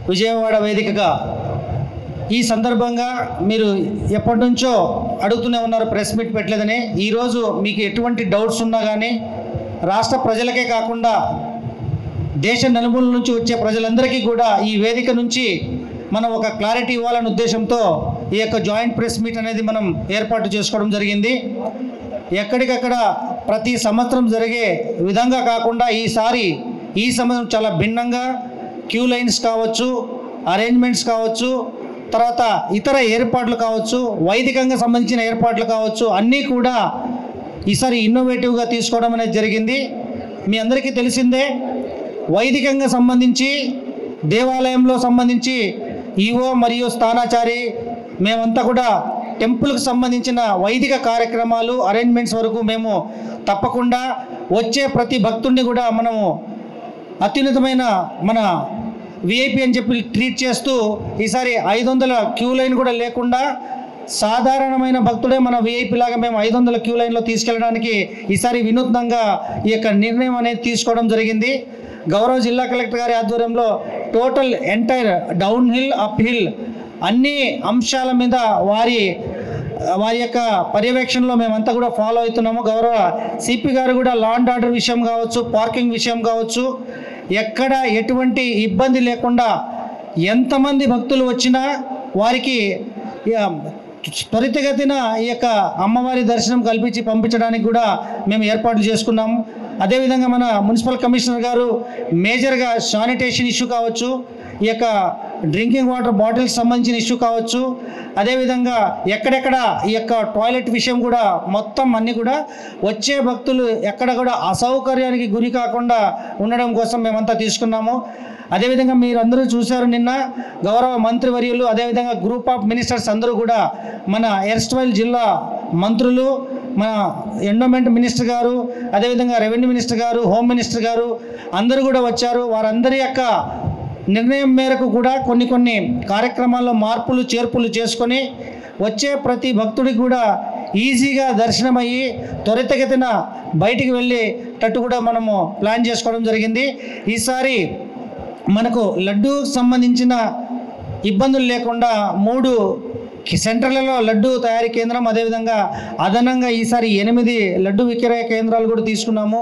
విజయవాడ వేదికగా ఈ సందర్భంగా మీరు ఎప్పటి నుంచో అడుగుతూనే ఉన్నారు ప్రెస్ మీట్ పెట్టలేదని. ఈరోజు మీకు ఎటువంటి డౌట్స్ ఉన్నా కానీ రాష్ట్ర ప్రజలకే కాకుండా దేశ నలుమూలల నుంచి వచ్చే ప్రజలందరికీ కూడా ఈ వేదిక నుంచి మనం ఒక క్లారిటీ ఇవ్వాలనే ఉద్దేశంతో ఈ యొక్క జాయింట్ ప్రెస్ మీట్ అనేది మనం ఏర్పాటు చేసుకోవడం జరిగింది. ఎక్కడికక్కడ ప్రతి సంవత్సరం జరిగే విధంగా కాకుండా ఈసారి ఈ సంవత్సరం చాలా భిన్నంగా క్యూ లైన్స్ కావచ్చు, అరేంజ్మెంట్స్ కావచ్చు, తర్వాత ఇతర ఏర్పాట్లు కావచ్చు, వైదికంగా సంబంధించిన ఏర్పాట్లు కావచ్చు, అన్నీ కూడా ఈసారి ఇన్నోవేటివ్గా తీసుకోవడం అనేది జరిగింది. మీ అందరికీ తెలిసిందే, వైదికంగా సంబంధించి దేవాలయంలో సంబంధించి ఈవో మరియు స్థానాచారి మేమంతా కూడా టెంపుల్కి సంబంధించిన వైదిక కార్యక్రమాలు అరేంజ్మెంట్స్ వరకు మేము తప్పకుండా వచ్చే ప్రతి భక్తుడిని కూడా మనము అత్యున్నతమైన మన విఐపి అని చెప్పి ట్రీట్ చేస్తూ ఈసారి 500 క్యూ లైన్ కూడా లేకుండా సాధారణమైన భక్తుడే మన విఐపి లాగా మేము 500 క్యూ లైన్లో తీసుకెళ్ళడానికి ఈసారి వినూత్నంగా ఈ యొక్క నిర్ణయం అనేది తీసుకోవడం జరిగింది. గౌరవ జిల్లా కలెక్టర్ గారి ఆధ్వర్యంలో total entire down hill up hill అన్ని అంశాల మీద వారి యొక్క పర్యవేక్షణలో మేమంతా కూడా ఫాలో అవుతున్నాము. గౌరవ సిపి గారు కూడా లా అండ్ ఆర్డర్ విషయం కావచ్చు, పార్కింగ్ విషయం కావచ్చు, ఎక్కడ ఎటువంటి ఇబ్బంది లేకుండా ఎంతమంది భక్తులు వచ్చినా వారికి త్వరితగతిన ఈ యొక్క అమ్మవారి దర్శనం కల్పించి పంపించడానికి కూడా మేము ఏర్పాట్లు చేసుకున్నాము. అదేవిధంగా మన మున్సిపల్ కమిషనర్ గారు మేజర్గా శానిటేషన్ ఇష్యూ కావచ్చు, ఈ యొక్క డ్రింకింగ్ వాటర్ బాటిల్స్ సంబంధించిన ఇష్యూ కావచ్చు, అదేవిధంగా ఎక్కడెక్కడ ఈ యొక్క టాయిలెట్ విషయం కూడా మొత్తం అన్నీ కూడా వచ్చే భక్తులు ఎక్కడ కూడా అసౌకర్యానికి గురి కాకుండా ఉండడం కోసం మేమంతా తీసుకున్నాము. అదేవిధంగా మీరందరూ చూశారు నిన్న గౌరవ మంత్రివర్యులు, అదేవిధంగా గ్రూప్ ఆఫ్ మినిస్టర్స్ అందరూ కూడా మన ఎర్స్ట్వైల్ జిల్లా మంత్రులు, మన ఎండోమెంట్ మినిస్టర్ గారు, అదేవిధంగా రెవెన్యూ మినిస్టర్ గారు, హోమ్ మినిస్టర్ గారు అందరూ కూడా వచ్చారు. వారందరి యొక్క నిర్ణయం మేరకు కూడా కొన్ని కార్యక్రమాల్లో మార్పులు చేర్పులు చేసుకొని వచ్చే ప్రతి భక్తుడికి కూడా ఈజీగా దర్శనమయ్యి త్వరితగతిన బయటికి వెళ్ళేటట్టు కూడా మనము ప్లాన్ చేసుకోవడం జరిగింది. ఈసారి మనకు లడ్డూకి సంబంధించిన ఇబ్బందులు లేకుండా 3 సెంటర్లలో లడ్డు తయారీ కేంద్రం, అదేవిధంగా అదనంగా ఈసారి 8 లడ్డు విక్రయ కేంద్రాలు కూడా తీసుకున్నాము.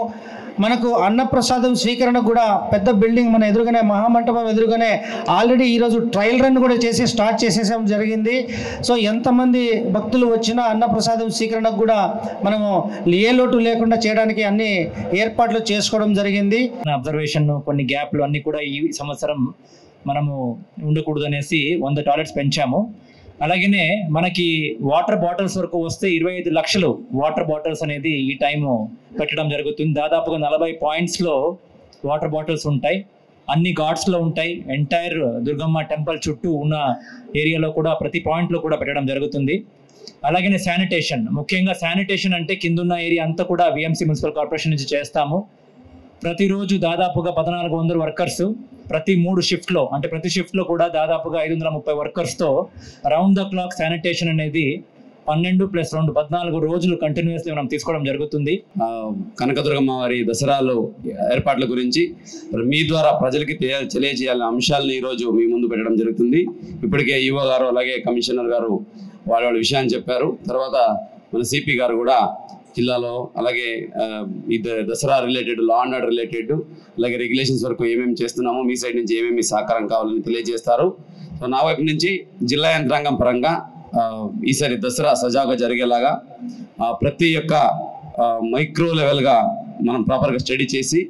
మనకు అన్నప్రసాదం స్వీకరణ కూడా పెద్ద బిల్డింగ్ మన ఎదురుగానే, మహామంటపం ఎదురుగానే ఆల్రెడీ ఈరోజు ట్రయల్ రన్ కూడా స్టార్ట్ చేసేసాం జరిగింది. సో ఎంతమంది భక్తులు వచ్చినా అన్నప్రసాదం స్వీకరణకు కూడా మనము ఏ లోటు లేకుండా చేయడానికి అన్ని ఏర్పాట్లు చేసుకోవడం జరిగింది. అబ్జర్వేషన్ కొన్ని గ్యాప్లు అన్నీ కూడా ఈ సంవత్సరం మనము ఉండకూడదు అనేసి 100 టాయిలెట్స్ పెంచాము. అలాగనే మనకి వాటర్ బాటిల్స్ వరకు వస్తే 25 లక్షలు వాటర్ బాటిల్స్ అనేది ఈ టైము పెట్టడం జరుగుతుంది. దాదాపుగా 40 పాయింట్స్లో వాటర్ బాటిల్స్ ఉంటాయి, అన్ని ఘాట్స్లో ఉంటాయి. ఎంటైర్ దుర్గమ్మ టెంపుల్ చుట్టూ ఉన్న ఏరియాలో కూడా ప్రతి పాయింట్లో కూడా పెట్టడం జరుగుతుంది. అలాగనే శానిటేషన్, ముఖ్యంగా శానిటేషన్ అంటే కిందున్న ఏరియా అంతా కూడా విఎంసీ మున్సిపల్ కార్పొరేషన్ నుంచి చేస్తాము. ప్రతిరోజు దాదాపుగా 1400 వర్కర్స్ ప్రతి 3 షిఫ్ట్లో, అంటే ప్రతి షిఫ్ట్లో కూడా దాదాపుగా 530 వర్కర్స్తో రౌండ్ ద క్లాక్ శానిటేషన్ అనేది 12+2 14 రోజులు కంటిన్యూస్లీ మనం తీసుకోవడం జరుగుతుంది. కనకదుర్గమ్మ వారి దసరాలో ఏర్పాట్ల గురించి మీ ద్వారా ప్రజలకి తెలియజేయాలనే అంశాలను ఈరోజు మీ ముందు పెట్టడం జరుగుతుంది. ఇప్పటికే ఈవో గారు అలాగే కమిషనర్ గారు వాళ్ళ విషయాన్ని చెప్పారు. తర్వాత మన సిపి గారు కూడా జిల్లాలో అలాగే ఈ Dasara related, law and order related, అలాగే రెగ్యులేషన్స్ వరకు ఏమేమి చేస్తున్నామో మీ సైడ్ నుంచి ఏమేమి సహకారం కావాలని తెలియజేస్తారు. సో నా వైపు నుంచి జిల్లా యంత్రాంగం పరంగా ఈసారి దసరా సజావుగా జరిగేలాగా ప్రతి ఒక్క మైక్రో లెవెల్గా మనం ప్రాపర్గా స్టడీ చేసి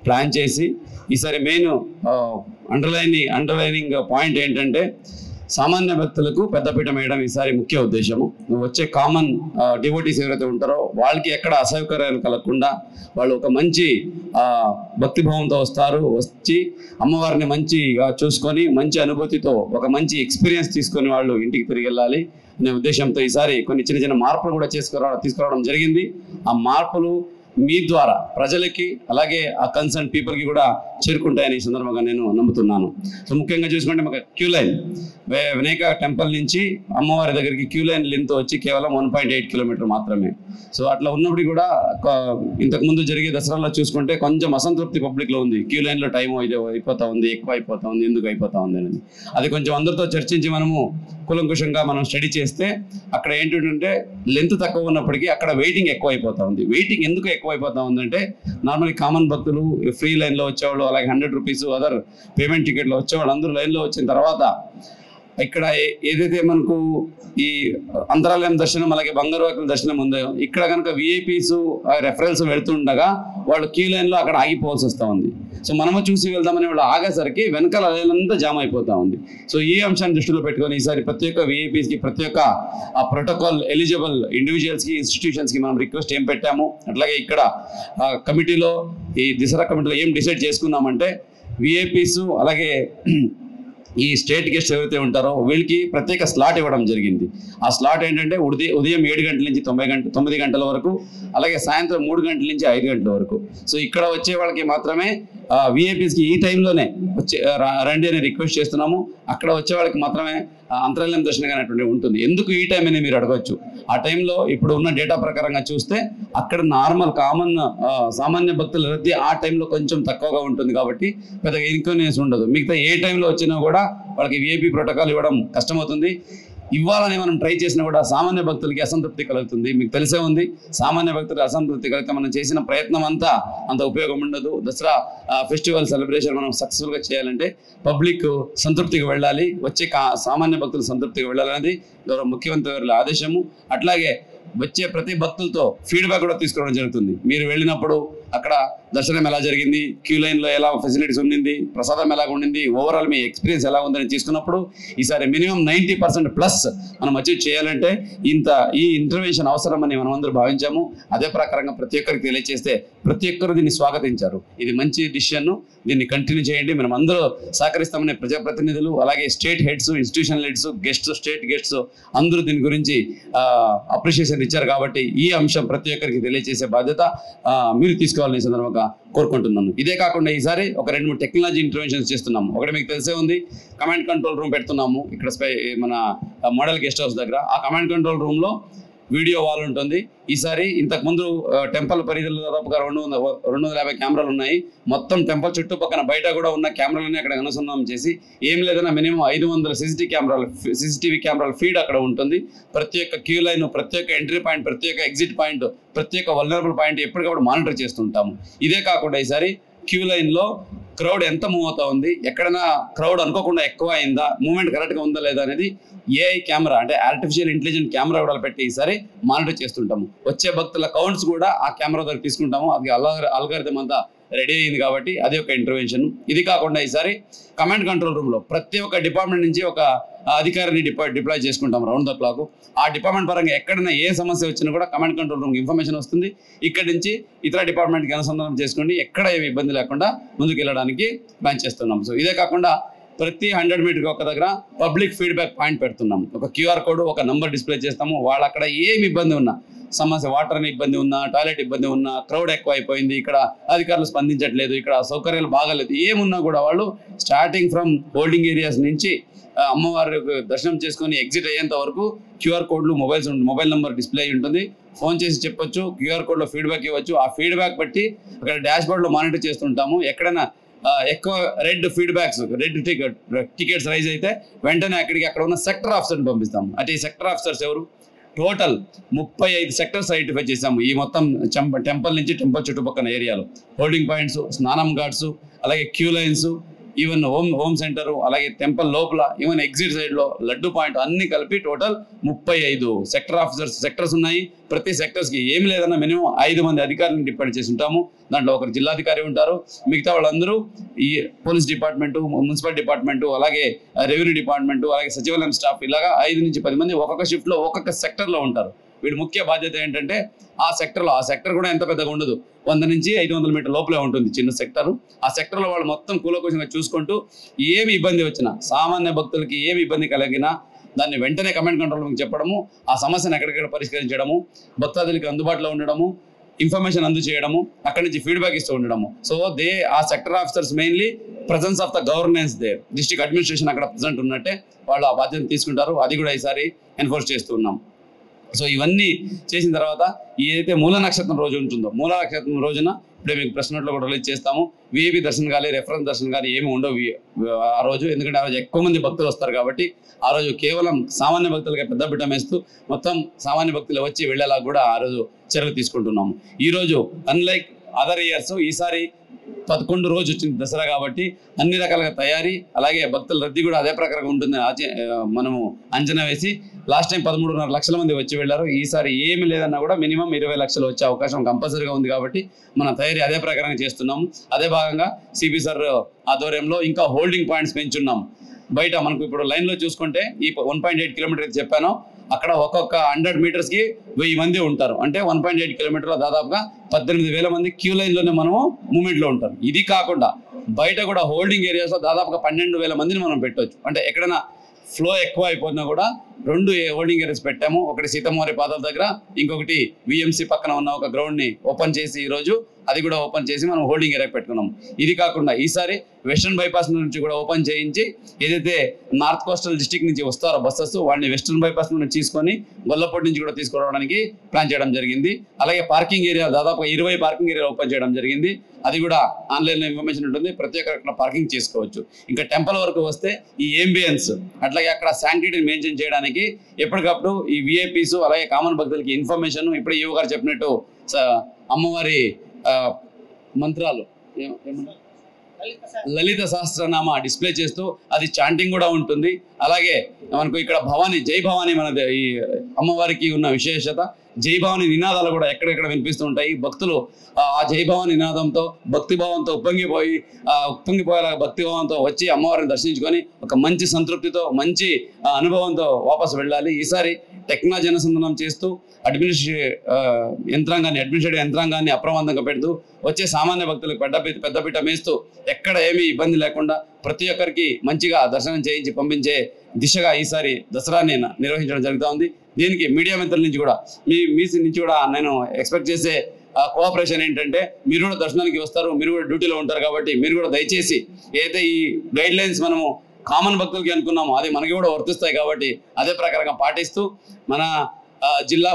ప్లాన్ చేసి ఈసారి మెయిన్ అండర్లైనింగ్ పాయింట్ ఏంటంటే సామాన్య భక్తులకు పెద్దపీట వేయడం ఈసారి ముఖ్య ఉద్దేశము. వచ్చే కామన్ డివోటీస్ ఎవరైతే ఉంటారో వాళ్ళకి ఎక్కడ అసౌకర్యాలు కలగకుండా వాళ్ళు ఒక మంచి భక్తిభావంతో వచ్చి అమ్మవారిని మంచిగా చూసుకొని మంచి అనుభూతితో ఒక మంచి ఎక్స్పీరియన్స్ తీసుకొని వాళ్ళు ఇంటికి తిరిగి వెళ్ళాలి అనే ఉద్దేశంతో ఈసారి కొన్ని చిన్న మార్పులు కూడా తీసుకురావడం జరిగింది. ఆ మార్పులు మీ ద్వారా ప్రజలకి అలాగే ఆ కన్సర్న్ పీపుల్కి కూడా చేరుకుంటాయని ఈ సందర్భంగా నేను నమ్ముతున్నాను. సో ముఖ్యంగా చూసుకుంటే మాకు క్యూ లైన్ వినాయక టెంపుల్ నుంచి అమ్మవారి దగ్గరికి క్యూ లైన్ లెంత్ వచ్చి కేవలం 1.8 కిలోమీటర్ మాత్రమే. సో అట్లా ఉన్నప్పుడు కూడా ఇంతకుముందు జరిగే దసరాలో చూసుకుంటే కొంచెం అసంతృప్తి పబ్లిక్లో ఉంది. క్యూ లైన్లో టైం అయిపోతా ఉంది, ఎక్కువ అయిపోతా ఉంది, ఎందుకు అయిపోతా ఉంది అనేది. అది కొంచెం అందరితో చర్చించి మనము కులంకుశంగా మనం స్టడీ చేస్తే అక్కడ ఏంటంటే లెంత్ తక్కువ ఉన్నప్పటికీ అక్కడ వెయిటింగ్ ఎక్కువ అయిపోతా ఉంది. వెయిటింగ్ ఎందుకు ఎక్కువ అయిపోతా ఉందంటే నార్మల్లీ కామన్ భక్తులు ఫ్రీ లైన్లో వచ్చేవాళ్ళు, అలాగే 100 రూపీస్ అదర్ పేమెంట్ టికెట్లో వచ్చేవాళ్ళు అందరూ లైన్లో వచ్చిన తర్వాత ఇక్కడ ఏదైతే మనకు ఈ అంతరాలయం దర్శనం అలాగే బంగారువాకుల దర్శనం ఉందో ఇక్కడ కనుక విఐపీస్ రెఫరల్స్ వెళ్తుండగా వాళ్ళు క్యూ లైన్లో అక్కడ ఆగిపోవాల్సి వస్తూ ఉంది. సో మనము చూసి వెళ్దామని వాళ్ళు ఆగేసరికి వెనకాల లైనంతా జామ్ అయిపోతూ ఉంది. సో ఈ అంశాన్ని దృష్టిలో పెట్టుకొని ఈసారి ప్రతి ఒక్క విఐపీస్కి ప్రతి ఒక్క ఆ ప్రోటోకాల్ ఎలిజిబుల్ ఇండివిజువల్స్కి ఇన్స్టిట్యూషన్స్కి మనం రిక్వెస్ట్ ఏం పెట్టాము, అట్లాగే ఇక్కడ కమిటీలో ఈ దసరా కమిటీలో ఏం డిసైడ్ చేసుకున్నామంటే విఐపీస్ అలాగే ఈ స్టేట్ గెస్ట్ ఎవరైతే ఉంటారో వీళ్ళకి ప్రత్యేక స్లాట్ ఇవ్వడం జరిగింది. ఆ స్లాట్ ఏంటంటే ఉదయం 7 గంటల నుంచి 9 గంటల వరకు, అలాగే సాయంత్రం 3 గంటల నుంచి 5 గంటల వరకు. సో ఇక్కడ వచ్చే వాళ్ళకి మాత్రమే విఐపీస్కి ఈ టైంలోనే రండి అని రిక్వెస్ట్ చేస్తున్నాము. అక్కడ వచ్చే వాళ్ళకి మాత్రమే అంతరాలయం దర్శనం అనేటువంటి ఉంటుంది. ఎందుకు ఈ టైం అని మీరు అడగచ్చు. ఆ టైంలో ఇప్పుడు ఉన్న డేటా ప్రకారంగా చూస్తే అక్కడ నార్మల్ సామాన్య భక్తుల రద్దీ ఆ టైంలో కొంచెం తక్కువగా ఉంటుంది కాబట్టి పెద్దగా ఇన్కన్వీనియన్స్ ఉండదు. మిగతా ఏ టైంలో వచ్చినా కూడా వాళ్ళకి విఐపీ ప్రోటోకాల్ ఇవ్వడం కష్టమవుతుంది. ఇవ్వాలని మనం ట్రై చేసినా కూడా సామాన్య భక్తులకి అసంతృప్తి కలుగుతుంది. మీకు తెలిసే ఉంది, సామాన్య భక్తులకు అసంతృప్తి కలిగితే మనం చేసిన ప్రయత్నం అంత ఉపయోగం ఉండదు. దసరా ఫెస్టివల్ సెలబ్రేషన్ మనం సక్సెస్ఫుల్గా చేయాలంటే పబ్లిక్ సంతృప్తికి వెళ్ళాలి, వచ్చే సామాన్య భక్తులు సంతృప్తికి వెళ్ళాలనేది గౌరవ ముఖ్యమంత్రి గారి ఆదేశము. అట్లాగే వచ్చే ప్రతి భక్తులతో ఫీడ్బ్యాక్ కూడా తీసుకోవడం జరుగుతుంది. మీరు వెళ్ళినప్పుడు అక్కడ దర్శనం ఎలా జరిగింది, క్యూ లైన్లో ఎలా ఫెసిలిటీస్ ఉండింది, ప్రసాదం ఎలా ఉండింది, ఓవరాల్ మీ ఎక్స్పీరియన్స్ ఎలా ఉందని తీసుకున్నప్పుడు ఈసారి మినిమం 90% మనం అచీవ్ చేయాలంటే ఈ ఇంటర్వెన్షన్ అవసరమని మనం అందరూ భావించాము. అదే ప్రకారంగా ప్రతి ఒక్కరికి తెలియజేస్తే ప్రతి ఒక్కరు దీన్ని స్వాగతించారు. ఇది మంచి డిసిషన్, దీన్ని కంటిన్యూ చేయండి. మనం అందరూ సహకరిస్తామనే ప్రజాప్రతినిధులు అలాగే state heads, institutional heads, guests, state guests అందరూ దీని గురించి అప్రిషియేషన్ ఇచ్చారు. కాబట్టి ఈ అంశం ప్రతి ఒక్కరికి తెలియజేసే బాధ్యత మీరు తీసుకోవాలని సందర్భంగా కోరుకుంటున్నాను. ఇదే కాకుండా ఈసారి ఒక 2-3 టెక్నాలజీ ఇంటర్వెన్షన్స్ చేస్తున్నాము. ఒకటి మీకు తెలిసే ఉంది, కమాండ్ కంట్రోల్ రూమ్ పెడుతున్నాము ఇక్కడ మన మోడల్ గెస్ట్ హౌస్ దగ్గర. ఆ కమాండ్ కంట్రోల్ రూమ్లో వీడియో వాల్ ఉంటుంది. ఈసారి ఇంతకుముందు టెంపుల్ పరిధిలో దాదాపుగా 250 కెమెరాలు ఉన్నాయి. మొత్తం టెంపుల్ చుట్టుపక్కల బయట కూడా ఉన్న కెమెరాలని అక్కడ అనుసంధానం చేసి ఏం లేదన్నా మినిమం 500 CCTV కెమెరాల ఫీడ్ అక్కడ ఉంటుంది. ప్రతి ఒక్క క్యూ లైన్, ప్రతి ఒక్క ఎంట్రీ పాయింట్, ప్రతి ఒక్క ఎగ్జిట్ పాయింట్, ప్రతి ఒక్క వల్నరబుల్ పాయింట్ ఎప్పటికప్పుడు మానిటర్ చేస్తుంటాము. ఇదే కాకుండా ఈసారి క్యూ లైన్లో క్రౌడ్ ఎంత మూవ్ అవుతా ఉంది, ఎక్కడైనా క్రౌడ్ అనుకోకుండా ఎక్కువ అయిందా, మూవ్మెంట్ కరెక్ట్గా ఉందా లేదా అనేది ఏఐ కెమెరా అంటే ఆర్టిఫిషియల్ ఇంటెలిజెంట్ కెమెరా కూడా పెట్టి ఈసారి మానిటర్ చేస్తుంటాము. వచ్చే భక్తుల కౌంట్స్ కూడా ఆ కెమెరా దగ్గర తీసుకుంటాము. అది అల్గారిథం అంతా రెడీ అయింది కాబట్టి అది ఒక ఇంటర్వెన్షన్. ఇది కాకుండా ఈసారి కమాండ్ కంట్రోల్ రూమ్లో ప్రతి ఒక్క డిపార్ట్మెంట్ నుంచి ఒక అధికారిని డిప్లాయ్ చేసుకుంటాం రౌండ్ ద క్లాక్. ఆ డిపార్ట్మెంట్ పరంగా ఎక్కడైనా ఏ సమస్య వచ్చినా కూడా కమాండ్ కంట్రోల్ రూమ్కి ఇన్ఫర్మేషన్ వస్తుంది. ఇక్కడి నుంచి ఇతర డిపార్ట్మెంట్కి అనుసంధానం చేసుకోండి, ఎక్కడ ఏమి ఇబ్బంది లేకుండా ముందుకు వెళ్ళడానికి ప్లాన్ చేస్తున్నాం. సో ఇదే కాకుండా ప్రతి 100 మీటర్కి ఒక దగ్గర పబ్లిక్ ఫీడ్బ్యాక్ పాయింట్ పెడుతున్నాం. ఒక QR కోడ్, ఒక నంబర్ డిస్ప్లే చేస్తాము. వాళ్ళు అక్కడ ఏమి ఇబ్బంది ఉన్నా, సమస్య వాటర్ ఇబ్బంది ఉన్నా, టాయిలెట్ ఇబ్బంది ఉన్నా, క్రౌడ్ ఎక్కువ అయిపోయింది, ఇక్కడ అధికారులు స్పందించట్లేదు, ఇక్కడ సౌకర్యాలు బాగాలేదు, ఏమున్నా కూడా వాళ్ళు స్టార్టింగ్ ఫ్రమ్ హోల్డింగ్ ఏరియాస్ నుంచి అమ్మవారి దర్శనం చేసుకొని ఎగ్జిట్ అయ్యేంత వరకు QR కోడ్లు, మొబైల్ నెంబర్ డిస్ప్లే ఉంటుంది. ఫోన్ చేసి చెప్పొచ్చు, QR కోడ్లో ఫీడ్బ్యాక్ ఇవ్వచ్చు. ఆ ఫీడ్బ్యాక్ బట్టి అక్కడ డాష్ బోర్డ్లో మానిటర్ చేస్తుంటాము. ఎక్కడైనా ఎక్కువ రెడ్ టికెట్స్ రైజ్ అయితే వెంటనే అక్కడ ఉన్న సెక్టర్ ఆఫీసర్ని పంపిస్తాము. అంటే ఈ సెక్టర్ ఆఫీసర్స్ ఎవరు? టోటల్ 35 సెక్టర్స్ ఐడెంటిఫై చేసాము. ఈ మొత్తం టెంపుల్ నుంచి టెంపుల్ చుట్టుపక్కల ఏరియాలో హోల్డింగ్ పాయింట్స్, స్నానం ఘాట్స్, అలాగే queue lines, even home centre, అలాగే టెంపుల్ లోపల, ఈవెన్ ఎగ్జిట్ సైడ్లో లడ్డు పాయింట్ అన్ని కలిపి టోటల్ 35 సెక్టర్స్ ఉన్నాయి. ప్రతి సెక్టర్స్కి ఏం లేదన్నా మినిమం 5 మంది అధికారులను డిపెండ్ చేసి ఉంటాము. దాంట్లో ఒకరు జిల్లాధికారి ఉంటారు, మిగతా వాళ్ళందరూ ఈ పోలీస్ డిపార్ట్మెంటు, మున్సిపల్ డిపార్ట్మెంటు, అలాగే రెవెన్యూ డిపార్ట్మెంటు, అలాగే సచివాలయం స్టాఫ్, ఇలాగా 5 నుంచి 10 మంది ఒక్కొక్క షిఫ్ట్లో ఒక్కొక్క సెక్టర్లో ఉంటారు. వీడి ముఖ్య బాధ్యత ఏంటంటే ఆ సెక్టర్ కూడా ఎంత పెద్దగా ఉండదు, 100 నుంచి 500 మీటర్ లోపలే ఉంటుంది చిన్న సెక్టర్. ఆ సెక్టర్లో వాళ్ళు మొత్తం కూలకోశంగా చూసుకుంటూ ఏమి ఇబ్బంది వచ్చినా, సామాన్య భక్తులకి ఏమి ఇబ్బంది కలిగినా దాన్ని వెంటనే కమాండ్ కంట్రోల్ రూమ్కి చెప్పడము, ఆ సమస్యను ఎక్కడికక్కడ పరిష్కరించడము, భక్తాదులకి అందుబాటులో ఉండడము, ఇన్ఫర్మేషన్ అందజేయడము, అక్కడి నుంచి ఫీడ్బ్యాక్ ఇస్తూ ఉండడము. సో ఆ sector officers mainly presence of the governance there, district administration అక్కడ ప్రజెంట్ ఉన్నట్టే వాళ్ళు ఆ బాధ్యత తీసుకుంటారు. అది కూడా ఈసారి ఎన్ఫోర్స్ చేస్తూ ఉన్నాం. సో ఇవన్నీ చేసిన తర్వాత ఏదైతే మూల నక్షత్రం రోజు ఉంటుందో, మూల నక్షత్రం రోజున ఇప్పుడే మీకు ప్రెస్ నోట్లో కూడా రిలీజ్ చేస్తాము. విఐపి దర్శనం కానీ రెఫరెన్స్ దర్శనం కానీ ఏమి ఉండవు ఆ రోజు. ఎందుకంటే ఆ రోజు ఎక్కువ మంది భక్తులు వస్తారు కాబట్టి ఆ రోజు కేవలం సామాన్య భక్తులకి పెద్ద బిడ్డ వేస్తూ మొత్తం సామాన్య భక్తులు వచ్చి వెళ్ళేలా కూడా ఆ రోజు చర్యలు తీసుకుంటున్నాము. ఈరోజు అన్లైక్ అదర్ ఇయర్స్ ఈసారి 11 రోజు వచ్చింది దసరా కాబట్టి అన్ని రకాలుగా తయారీ, అలాగే భక్తుల రద్దీ కూడా అదే ప్రకారంగా ఉంటుందని మనము అంచనా వేసి లాస్ట్ టైం 13.5 లక్షల మంది వచ్చి వెళ్ళారు. ఈసారి ఏమి లేదన్నా కూడా మినిమం 20 లక్షలు వచ్చే అవకాశం కంపల్సరీగా ఉంది కాబట్టి మన తయారీ అదే ప్రకారంగా చేస్తున్నాము. అదే భాగంగా సిపి సార్ ఆధ్వర్యంలో ఇంకా హోల్డింగ్ పాయింట్స్ పెంచున్నాము. బయట మనకు ఇప్పుడు లైన్లో చూసుకుంటే ఈ 1.8 కిలోమీటర్ చెప్పాను, అక్కడ ఒక్కొక్క 100 మీటర్స్కి 1000 మంది ఉంటారు. అంటే 1.8 కిలోమీటర్లో దాదాపుగా 18,000 మంది క్యూ లైన్లోనే మనము మూమెంట్లో ఉంటారు. ఇది కాకుండా బయట కూడా హోల్డింగ్ ఏరియాస్లో దాదాపుగా 12,000 మందిని మనం పెట్టవచ్చు. అంటే ఎక్కడైనా ఫ్లో ఎక్కువ అయిపోయినా కూడా 2 హోల్డింగ్ ఏరియాస్ పెట్టాము. ఒకటి సీతమ్మవారి పాదాల దగ్గర, ఇంకొకటి విఎంసి పక్కన ఉన్న ఒక గ్రౌండ్ని ఓపెన్ చేసి ఈరోజు అది కూడా ఓపెన్ చేసి మనం హోల్డింగ్ ఏరియా పెట్టుకున్నాం. ఇది కాకుండా ఈసారి వెస్టర్న్ బైపాస్ నుంచి కూడా ఓపెన్ చేయించి ఏదైతే నార్త్ కోస్టల్ డిస్ట్రిక్ట్ నుంచి వస్తారో బస్సెస్ వాడిని వెస్టర్న్ బైపాస్ నుంచి తీసుకొని గొల్లపూడి నుంచి కూడా తీసుకురావడానికి ప్లాన్ చేయడం జరిగింది. అలాగే పార్కింగ్ ఏరియా దాదాపు 20 పార్కింగ్ ఏరియా ఓపెన్ చేయడం జరిగింది. అది కూడా ఆన్లైన్లో ఇన్ఫర్మేషన్ ఉంటుంది, ప్రతి ఒక్కరు పార్కింగ్ చేసుకోవచ్చు. ఇంకా టెంపుల్ వరకు వస్తే ఈ అంబియన్స్ అట్లాగే అక్కడ శాంక్టిటీని మెయింటైన్ చేయడానికి ఎప్పటికప్పుడు ఈ విఐపీస్ అలాగే కామన్ భక్తులకి ఇన్ఫర్మేషన్ ఇప్పుడు ఈవో గారు చెప్పినట్టు అమ్మవారి మంత్రాలు లలిత సహస్రనామ డిస్ప్లే చేస్తూ అది చాంటింగ్ కూడా ఉంటుంది. అలాగే మనకు ఇక్కడ భవానీ, జై భవానీ మన ఈ అమ్మవారికి ఉన్న విశేషత, జై భవానీ నినాదాలు కూడా ఎక్కడెక్కడ వినిపిస్తూ ఉంటాయి. భక్తులు ఆ జై భవానీ నినాదంతో భక్తిభావంతో ఉప్పొంగిపోయేలాగా భక్తిభావంతో వచ్చి అమ్మవారిని దర్శించుకొని ఒక మంచి సంతృప్తితో మంచి అనుభవంతో వాపసు వెళ్ళాలి. ఈసారి టెక్నాలజీ అనుసంధానం చేస్తూ అడ్మినిస్ట్రేటివ్ యంత్రాంగాన్ని అప్రమత్తంగా పెడుతూ వచ్చే సామాన్య భక్తులకు పెద్దపీట మేస్తూ ఎక్కడ ఏమీ ఇబ్బంది లేకుండా ప్రతి ఒక్కరికి మంచిగా దర్శనం చేయించి పంపించే దిశగా ఈసారి దసరాని నిర్వహించడం జరుగుతూ ఉంది. దీనికి మీడియా మిత్రుల నుంచి కూడా మీ నుంచి కూడా నేను ఎక్స్పెక్ట్ చేసే కోఆపరేషన్ ఏంటంటే, మీరు కూడా దర్శనానికి వస్తారు, మీరు కూడా డ్యూటీలో ఉంటారు కాబట్టి మీరు కూడా దయచేసి ఏదైతే ఈ గైడ్ లైన్స్ మనము కామన్ భక్తులకి అనుకున్నాము అది మనకి కూడా వర్తిస్తాయి కాబట్టి అదే ప్రకారంగా పాటిస్తూ మన జిల్లా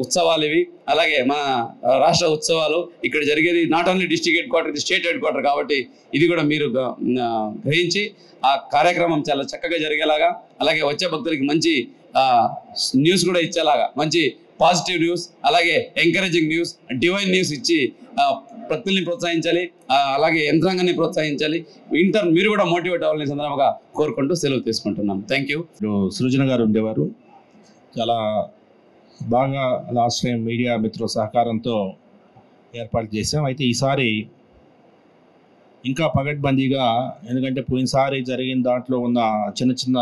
ఉత్సవాలు ఇవి, అలాగే మన రాష్ట్ర ఉత్సవాలు ఇక్కడ జరిగేది not only district head quarter, ఇది స్టేట్ హెడ్ క్వార్టర్ కాబట్టి ఇది కూడా మీరు గ్రహించి ఆ కార్యక్రమం చాలా చక్కగా జరిగేలాగా, అలాగే వచ్చే భక్తులకి మంచి న్యూస్ కూడా ఇచ్చేలాగా, మంచి పాజిటివ్ న్యూస్ అలాగే ఎంకరేజింగ్ న్యూస్, డివైన్ న్యూస్ ఇచ్చి భక్తుల్ని ప్రోత్సహించాలి, అలాగే యంత్రాంగాన్ని ప్రోత్సహించాలి. మీరు కూడా మోటివేట్ అవ్వాలని సందర్భంగా కోరుకుంటూ సెలవు తీసుకుంటున్నాం. Thank you. సృజన గారు ఉండేవారు, చాలా బాగా లాస్ట్ టైం మీడియా మిత్రుల సహకారంతో ఏర్పాటు చేసాం. అయితే ఈసారి ఇంకా పగడ్బందీగా, ఎందుకంటే పోయినసారి జరిగిన దాంట్లో ఉన్న చిన్న చిన్న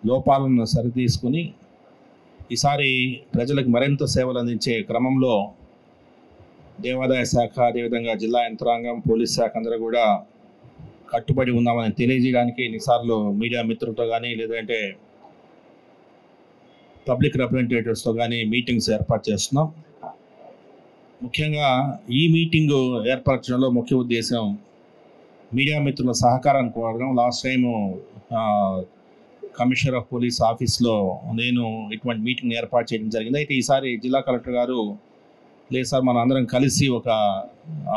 లోపాలను సరితీసుకుని ఈసారి ప్రజలకు మరింత సేవలు అందించే క్రమంలో దేవాదాయ శాఖ, అదేవిధంగా జిల్లా యంత్రాంగం, పోలీస్ శాఖ అందరూ కూడా కట్టుబడి ఉన్నామని తెలియజేయడానికి ఎన్నిసార్లు మీడియా మిత్రులతో కానీ లేదంటే పబ్లిక్ రిప్రజెంటేటివ్స్తో కానీ మీటింగ్స్ ఏర్పాటు చేస్తున్నాం. ముఖ్యంగా ఈ మీటింగు ఏర్పరచడంలో ముఖ్య ఉద్దేశం మీడియా మిత్రుల సహకారాన్ని కోరడం. Last time commissioner of police ఆఫీస్లో నేను ఇటువంటి మీటింగ్ ఏర్పాటు చేయడం జరిగింది. అయితే ఈసారి జిల్లా కలెక్టర్ గారు, లేదు సార్ మనం అందరం కలిసి ఒక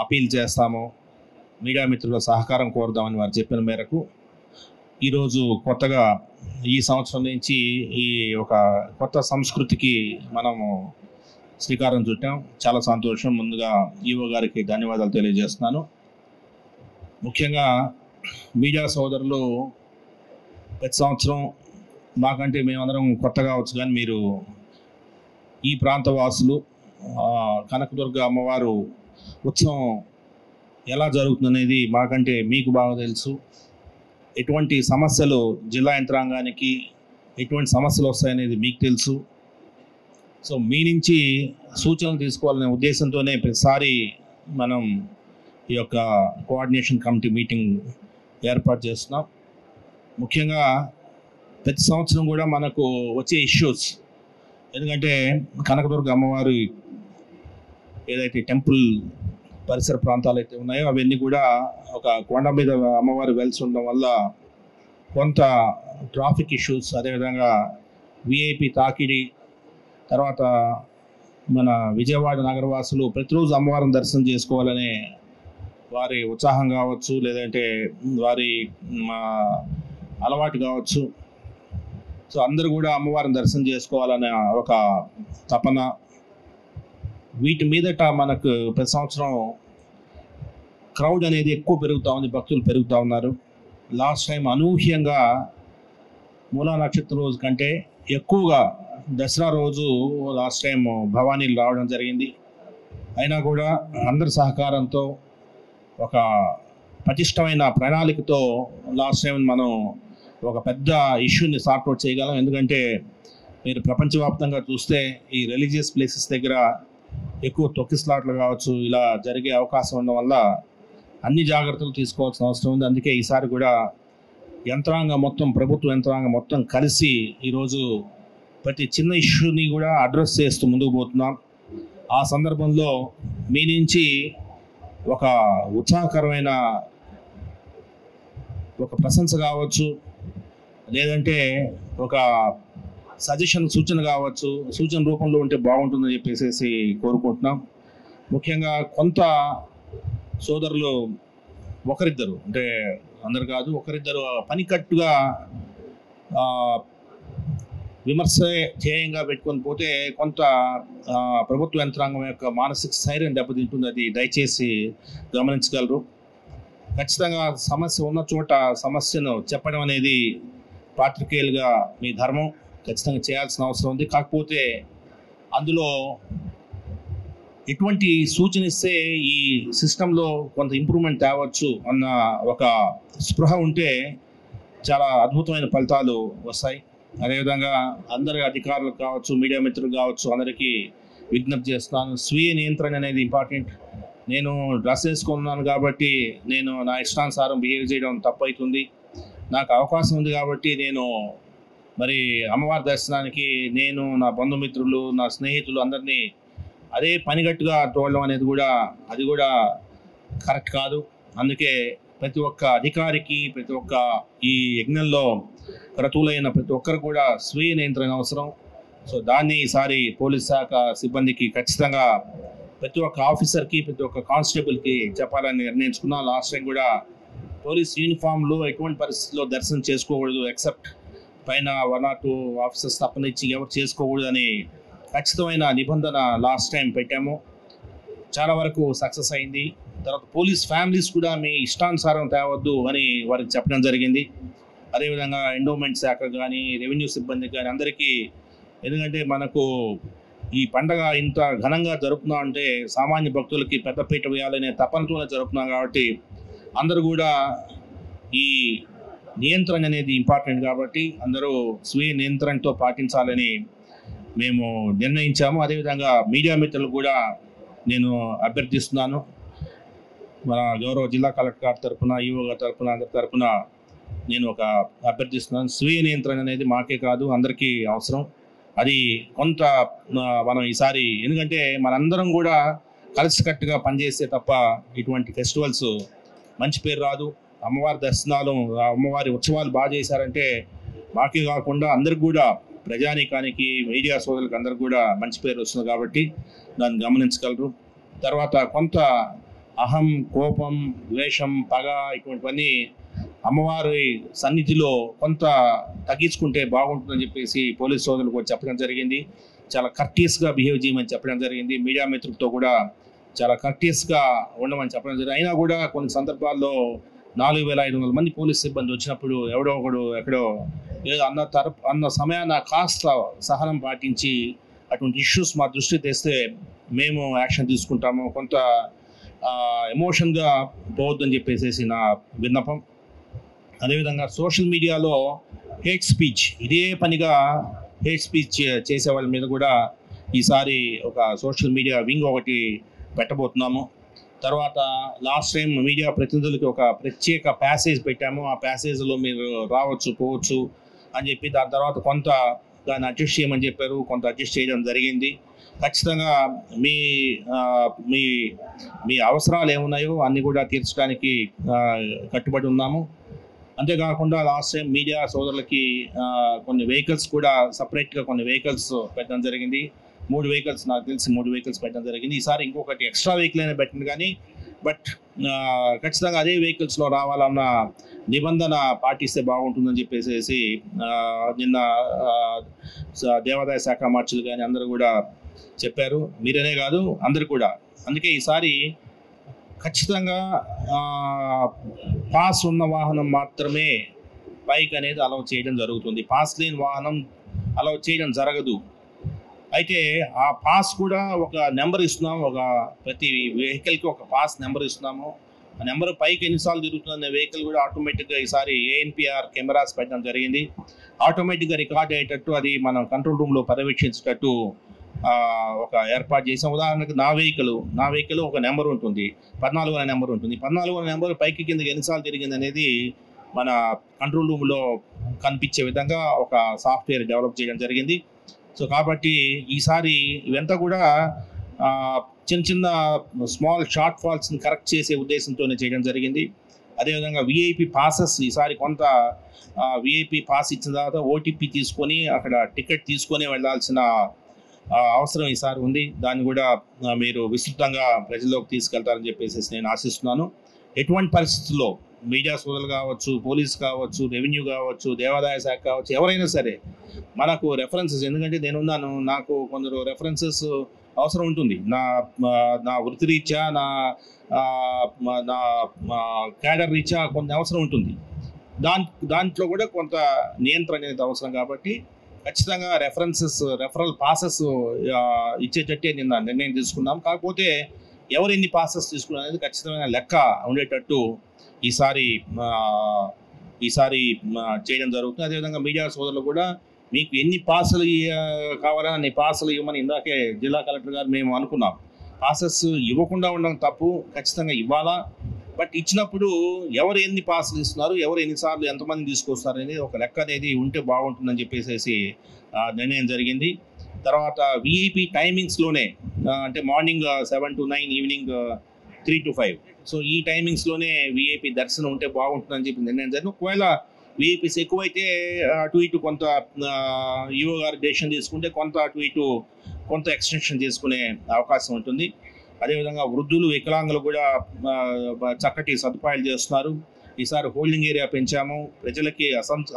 అపీల్ చేస్తాము, మీడియా మిత్రుల సహకారం కోరుదామని వారు చెప్పిన మేరకు ఈరోజు కొత్తగా ఈ సంవత్సరం నుంచి ఈ ఒక కొత్త సంస్కృతికి మనము శ్రీకారం చుట్టాం. చాలా సంతోషం. ముందుగా ఈవో గారికి ధన్యవాదాలు తెలియజేస్తున్నాను. ముఖ్యంగా మీడియా సోదరులు ప్రతి సంవత్సరం మాకంటే మేమందరం కొత్తగా అవచ్చు, కానీ మీరు ఈ ప్రాంత వాసులు కనకదుర్గ అమ్మవారు ఉత్సవం ఎలా జరుగుతుందనేది మాకంటే మీకు బాగా తెలుసు. ఎటువంటి సమస్యలు జిల్లా యంత్రాంగానికి ఎటువంటి సమస్యలు వస్తాయనేది మీకు తెలుసు. సో మీ నుంచి సూచనలు తీసుకోవాలనే ఉద్దేశంతోనే ప్రతిసారి మనం ఈ యొక్క కోఆర్డినేషన్ కమిటీ మీటింగ్ ఏర్పాటు చేస్తున్నాం. ముఖ్యంగా ప్రతి సంవత్సరం కూడా మనకు వచ్చే ఇష్యూస్, ఎందుకంటే కనకదుర్గ అమ్మవారి ఏదైతే టెంపుల్ పరిసర ప్రాంతాలు అయితే ఉన్నాయో అవన్నీ కూడా ఒక కొండ మీద అమ్మవారు వెలిసి ఉండడం వల్ల కొంత ట్రాఫిక్ ఇష్యూస్, అదేవిధంగా విఐపి తాకిడి, తర్వాత మన విజయవాడ నగరవాసులు ప్రతిరోజు అమ్మవారిని దర్శనం చేసుకోవాలనే వారి ఉత్సాహం కావచ్చు, లేదంటే వారి అలవాటు కావచ్చు. సో అందరూ కూడా అమ్మవారిని దర్శనం చేసుకోవాలనే ఒక తపన. వీటి మీదట మనకు ప్రతి సంవత్సరం క్రౌడ్ అనేది ఎక్కువ పెరుగుతూ ఉంది, భక్తులు పెరుగుతూ ఉన్నారు. లాస్ట్ టైం అనూహ్యంగా మూలా నక్షత్రం రోజు కంటే ఎక్కువగా దసరా రోజు లాస్ట్ టైం భవానీలు రావడం జరిగింది. అయినా కూడా అందరి సహకారంతో ఒక పటిష్టమైన ప్రణాళికతో లాస్ట్ టైం మనం ఒక పెద్ద ఇష్యూని సార్ట్అవుట్ చేయగలం. ఎందుకంటే మీరు ప్రపంచవ్యాప్తంగా చూస్తే ఈ రిలీజియస్ ప్లేసెస్ దగ్గర ఎక్కువ తొక్కిస్లాట్లు కావచ్చు ఇలా జరిగే అవకాశం ఉండడం వల్ల అన్ని జాగ్రత్తలు తీసుకోవాల్సిన అవసరం ఉంది. అందుకే ఈసారి కూడా యంత్రాంగం మొత్తం, ప్రభుత్వ యంత్రాంగం మొత్తం కలిసి ఈరోజు ప్రతి చిన్న ఇష్యూని కూడా అడ్రస్ చేస్తూ ముందుకు పోతున్నాం. ఆ సందర్భంలో మీ నుంచి ఒక ఉత్సాహకరమైన ఒక ప్రశంస కావచ్చు, లేదంటే ఒక సజెషన్, సూచన కావచ్చు, సూచన రూపంలో ఉంటే బాగుంటుందని చెప్పేసి కోరుకుంటున్నాం. ముఖ్యంగా కొంత సోదరులు ఒకరిద్దరు, అంటే అందరు కాదు, ఒకరిద్దరు పనికట్టుగా విమర్శ ధ్యేయంగా పెట్టుకొని పోతే కొంత ప్రభుత్వ యంత్రాంగం యొక్క మానసిక స్థైర్యం దెబ్బతింటుంది. అది దయచేసి గమనించగలరు. ఖచ్చితంగా సమస్య ఉన్న చోట సమస్యను చెప్పడం అనేది పాత్రికేయులుగా మీ ధర్మం, ఖచ్చితంగా చేయాల్సిన అవసరం ఉంది. కాకపోతే అందులో ఎటువంటి సూచన ఇస్తే ఈ సిస్టంలో కొంత ఇంప్రూవ్మెంట్ తేవచ్చు అన్న ఒక స్పృహ ఉంటే చాలా అద్భుతమైన ఫలితాలు వస్తాయి. అదేవిధంగా అందరి అధికారులకు కావచ్చు, మీడియా మిత్రులు కావచ్చు, అందరికీ విజ్ఞప్తి చేస్తున్నాను. స్వీయ నియంత్రణ అనేది ఇంపార్టెంట్. నేను డ్రెస్ వేసుకున్నాను కాబట్టి నేను నా ఇష్టానుసారం బిహేవ్ చేయడం తప్పవుతుంది. నాకు అవకాశం ఉంది కాబట్టి నేను మరి అమ్మవారి దర్శనానికి నేను, నా బంధుమిత్రులు, నా స్నేహితులు అందరినీ అదే పనిగట్టుగా తోడడం అనేది కూడా అది కూడా కరెక్ట్ కాదు. అందుకే ప్రతి ఒక్క అధికారికి, ప్రతి ఒక్క ఈ యజ్ఞంలో క్రతువులైన ప్రతి ఒక్కరు కూడా స్వీయ నియంత్రణ అవసరం. సో దాన్ని ఈసారి పోలీస్ శాఖ సిబ్బందికి ఖచ్చితంగా ప్రతి ఒక్క ఆఫీసర్కి, ప్రతి ఒక్క కానిస్టేబుల్కి చెప్పాలని నిర్ణయించుకున్నాం. లాస్ట్ టైం కూడా పోలీస్ యూనిఫామ్లో ఎటువంటి పరిస్థితుల్లో దర్శనం చేసుకోకూడదు, ఎక్సెప్ట్ పైన 1 or 2 ఆఫీసర్స్ తప్పనిచ్చి ఎవరు చేసుకోకూడదు అని ఖచ్చితమైన నిబంధన లాస్ట్ టైం పెట్టాము. చాలా వరకు సక్సెస్ అయింది. తర్వాత పోలీస్ ఫ్యామిలీస్ కూడా మీ ఇష్టానుసారం తేవద్దు అని వారికి చెప్పడం జరిగింది. అదేవిధంగా ఎండోమెంట్ శాఖ కానీ, రెవెన్యూ సిబ్బందికి కానీ అందరికీ, ఎందుకంటే మనకు ఈ పండగ ఇంత ఘనంగా జరుపుతున్నాం అంటే సామాన్య భక్తులకి పెద్దపీట వేయాలనే తపనతోనే జరుపుతున్నాం కాబట్టి అందరూ కూడా ఈ నియంత్రణ అనేది ఇంపార్టెంట్ కాబట్టి అందరూ స్వీయ నియంత్రణతో పాటించాలని మేము నిర్ణయించాము. అదేవిధంగా మీడియా మిత్రులు కూడా నేను అభ్యర్థిస్తున్నాను. మన గౌరవ జిల్లా కలెక్టర్ గారి తరఫున, ఈఓ గారి తరఫున, అందరి తరఫున నేను ఒక అభ్యర్థిస్తున్నాను. స్వీయ నియంత్రణ అనేది మాకే కాదు అందరికీ అవసరం. అది కొంత మనం ఈసారి, ఎందుకంటే మనందరం కూడా కలిసికట్టుగా పనిచేస్తే తప్ప ఇటువంటి ఫెస్టివల్స్ మంచి పేరు రాదు. అమ్మవారి దర్శనాలు, అమ్మవారి ఉత్సవాలు బాగా చేశారంటే మాకే కాకుండా అందరికి కూడా, ప్రజానీకానికి, మీడియా సోదరులకు అందరికి కూడా మంచి పేరు వస్తుంది కాబట్టి దాన్ని గమనించగలరు. తర్వాత కొంత అహం, కోపం, ద్వేషం, పగ ఇటువంటివన్నీ అమ్మవారి సన్నిధిలో కొంత తగ్గించుకుంటే బాగుంటుందని చెప్పేసి పోలీస్ సోదరులకు చెప్పడం జరిగింది. చాలా కర్టియస్గా బిహేవ్ చేయమని చెప్పడం జరిగింది. మీడియా మిత్రులతో కూడా చాలా కర్టియస్గా ఉండమని చెప్పడం జరిగింది. అయినా కూడా కొన్ని సందర్భాల్లో 4500 మంది పోలీస్ సిబ్బంది వచ్చినప్పుడు ఎవడో ఒకడు ఎక్కడో ఏదో అన్న సమయాన్ని కాస్త సహనం పాటించి అటువంటి ఇష్యూస్ మా దృష్టికి తెస్తే మేము యాక్షన్ తీసుకుంటాము. కొంత ఎమోషన్గా పోవద్దని చెప్పేసి నా విన్నపం. అదేవిధంగా సోషల్ మీడియాలో హేట్ స్పీచ్, ఇదే పనిగా హేట్ స్పీచ్ చేసే వాళ్ళ మీద కూడా ఈసారి ఒక సోషల్ మీడియా వింగ్ ఒకటి పెట్టబోతున్నాము. తర్వాత లాస్ట్ టైం మీడియా ప్రతినిధులకి ఒక ప్రత్యేక ప్యాసేజ్ పెట్టాము. ఆ ప్యాసేజ్లో మీరు రావచ్చు, పోవచ్చు అని చెప్పి దాని తర్వాత కొంత దాన్ని అడ్జస్ట్ చేయమని చెప్పారు, కొంత అడ్జస్ట్ చేయడం జరిగింది. ఖచ్చితంగా మీ మీ మీ అవసరాలు ఏమున్నాయో అన్నీ కూడా తీర్చడానికి కట్టుబడి ఉన్నాము. అంతేకాకుండా లాస్ట్ టైం మీడియా సోదరులకి కొన్ని వెహికల్స్ కూడా సపరేట్గా కొన్ని వెహికల్స్ పెట్టడం జరిగింది. 3 వెహికల్స్ నాకు తెలిసి 3 వెహికల్స్ పెట్టడం జరిగింది. ఈసారి ఇంకొకటి ఎక్స్ట్రా వెహికల్ అయినా పెట్టింది కానీ బట్ ఖచ్చితంగా అదే వెహికల్స్లో రావాలన్న నిబంధన పాటిస్తే బాగుంటుందని చెప్పేసి నిన్న దేవాదాయ శాఖ మార్చులు కానీ అందరూ కూడా చెప్పారు. మీరనే కాదు అందరు కూడా. అందుకే ఈసారి ఖచ్చితంగా పాస్ ఉన్న వాహనం మాత్రమే బైక్ అనేది అలౌ చేయడం జరుగుతుంది. పాస్ లేని వాహనం అలౌ చేయడం జరగదు. అయితే ఆ పాస్ కూడా ఒక నెంబర్ ఇస్తున్నాము. ప్రతి వెహికల్కి ఒక పాస్ నెంబర్ ఇస్తున్నాము. ఆ నెంబర్ పైకి ఎన్నిసార్లు తిరుగుతున్న వెహికల్ కూడా ఆటోమేటిక్గా ఈసారి ANPR కెమెరాస్ పెట్టడం జరిగింది. ఆటోమేటిక్గా రికార్డ్ అయ్యేటట్టు అది మనం కంట్రోల్ రూమ్లో పర్యవేక్షించేటట్టు ఒక ఏర్పాటు చేసాం. ఉదాహరణకు నా వెహికల్ ఒక నెంబర్ ఉంటుంది, 14 అనే నెంబర్ ఉంటుంది. 14 అనే నెంబర్ పైకి కిందకి ఎన్నిసార్లు తిరిగింది అనేది మన కంట్రోల్ రూమ్లో కనిపించే విధంగా ఒక సాఫ్ట్వేర్ డెవలప్ చేయడం జరిగింది. సో కాబట్టి ఈసారి ఇవంతా కూడా చిన్న చిన్న స్మాల్ షార్ట్ ఫాల్స్ని కరెక్ట్ చేసే ఉద్దేశంతోనే చేయడం జరిగింది. అదేవిధంగా VIP పాసెస్ ఈసారి కొంత VIP పాస్ ఇచ్చిన తర్వాత OTP తీసుకొని అక్కడ టికెట్ తీసుకొని వెళ్ళాల్సిన అవసరం ఈసారి ఉంది. దాన్ని కూడా మీరు విస్తృతంగా ప్రజల్లోకి తీసుకెళ్తారని చెప్పేసి నేను ఆశిస్తున్నాను. ఎటువంటి పరిస్థితుల్లో మీడియా సోదరులు కావచ్చు, పోలీస్ కావచ్చు, రెవెన్యూ కావచ్చు, దేవాదాయ శాఖ కావచ్చు, ఎవరైనా సరే మనకు రెఫరెన్సెస్, ఎందుకంటే నేనున్నాను, నాకు కొందరు రెఫరెన్సెస్ అవసరం ఉంటుంది. నా వృత్తి రీత్యా నా క్యాడర్ రీత్యా కొంత అవసరం ఉంటుంది. దాంట్లో కూడా కొంత నియంత్రణ అనేది అవసరం. కాబట్టి ఖచ్చితంగా రెఫరల్ పాసెస్ ఇచ్చేటట్టే నిన్న నిర్ణయం తీసుకున్నాం. కాకపోతే ఎవరు ఎన్ని పాసెస్ తీసుకున్నారు అనేది ఖచ్చితమైన లెక్క ఉండేటట్టు ఈసారి చేయడం జరుగుతుంది. అదేవిధంగా మీడియా సోదరులు కూడా మీకు ఎన్ని పాసులు కావాలని అన్ని పాసులు ఇవ్వమని ఇందాకే జిల్లా కలెక్టర్ గారు మేము అనుకున్నాం. పాసెస్ ఇవ్వకుండా ఉండడం తప్పు, ఖచ్చితంగా ఇవ్వాలా. బట్ ఇచ్చినప్పుడు ఎవరు ఎన్ని పాసులు ఇస్తున్నారు, ఎవరు ఎన్నిసార్లు ఎంతమంది తీసుకొస్తున్నారు అనేది ఒక లెక్క అనేది ఉంటే బాగుంటుందని చెప్పేసి నిర్ణయం జరిగింది. తర్వాత VIP టైమింగ్స్లోనే, అంటే morning 7 to 9, evening 3 to 5. So ఈ టైమింగ్స్లోనే VIP దర్శనం ఉంటే బాగుంటుందని చెప్పి నిర్ణయం జరిగింది. ఒకవేళ VIPs ఎక్కువైతే అటు ఇటు కొంత ఈఓ గారు డెసిషన్ తీసుకుంటే కొంత అటు ఇటు కొంత ఎక్స్టెన్షన్ చేసుకునే అవకాశం ఉంటుంది. అదేవిధంగా వృద్ధులు, వికలాంగులు కూడా చక్కటి సదుపాయాలు చేస్తున్నారు. ఈసారి హోల్డింగ్ ఏరియా పెంచాము. ప్రజలకి